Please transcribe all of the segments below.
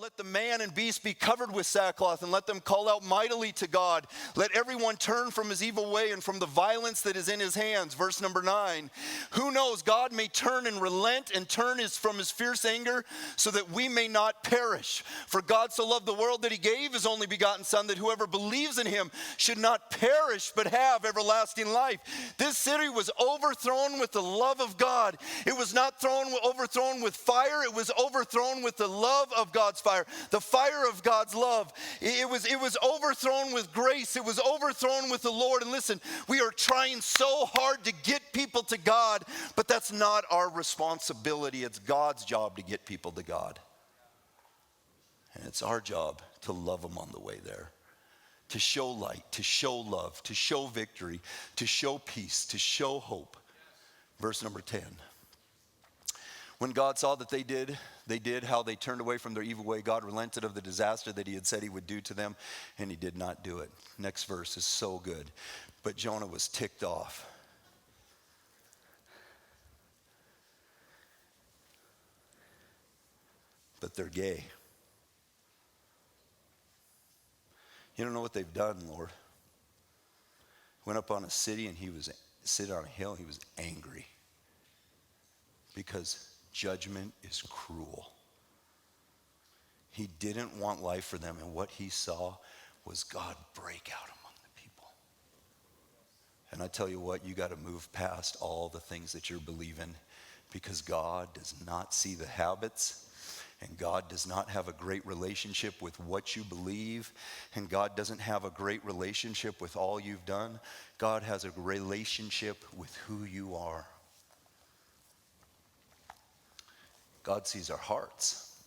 let the man and beast be covered with sackcloth, and let them call out mightily to God. Let everyone turn from his evil way and from the violence that is in his hands. Verse number 9. Who knows, God may turn and relent and turn from his fierce anger, so that we may not perish. For God so loved the world that he gave his only begotten Son, that whoever believes in him should not perish but have everlasting life. This city was overthrown with the love of God. It was not overthrown with fire. It was overthrown with the love of God's fire, the fire of God's love. It was overthrown with grace. It was overthrown with the Lord. And listen, we are trying so hard to get people to God, but that's not our responsibility. It's God's job to get people to God. And it's our job to love them on the way there, to show light, to show love, to show victory, to show peace, to show hope. Verse number 10. When God saw that they did how they turned away from their evil way, God relented of the disaster that he had said he would do to them, and he did not do it. Next verse is so good. But Jonah was ticked off. But they're gay. You don't know what they've done, Lord. Went up on a city and he was sitting on a hill. He was angry because judgment is cruel. He didn't want life for them, and what he saw was God break out among the people. And I tell you what, you got to move past all the things that you're believing, because God does not see the habits. And God does not have a great relationship with what you believe. And God doesn't have a great relationship with all you've done. God has a relationship with who you are. God sees our hearts.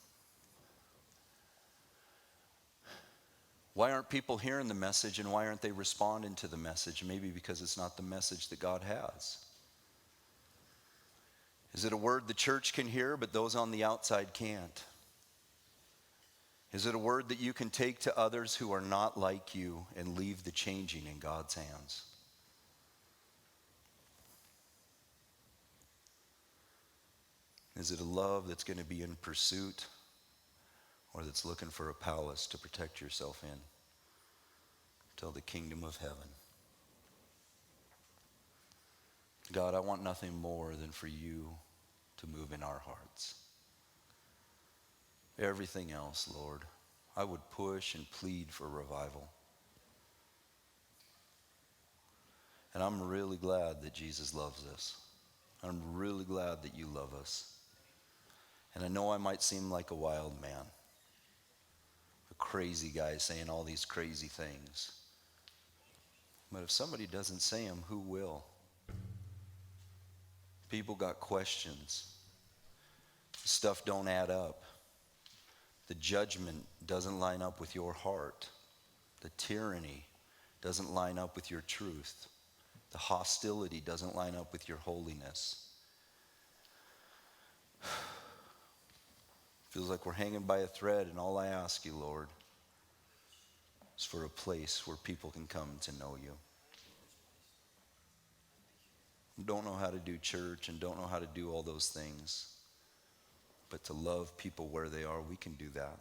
Why aren't people hearing the message, and why aren't they responding to the message? Maybe because it's not the message that God has. Is it a word the church can hear, but those on the outside can't? Is it a word that you can take to others who are not like you and leave the changing in God's hands? Is it a love that's going to be in pursuit, or that's looking for a palace to protect yourself in till the kingdom of heaven? God, I want nothing more than for you to move in our hearts. Everything else, Lord, I would push and plead for revival. And I'm really glad that Jesus loves us. I'm really glad that you love us. And I know I might seem like a wild man, a crazy guy saying all these crazy things. But if somebody doesn't say them, who will? People got questions. Stuff don't add up. The judgment doesn't line up with your heart. The tyranny doesn't line up with your truth. The hostility doesn't line up with your holiness. Feels like we're hanging by a thread, and all I ask you, Lord, is for a place where people can come to know you. Don't know how to do church and don't know how to do all those things, but to love people where they are, we can do that.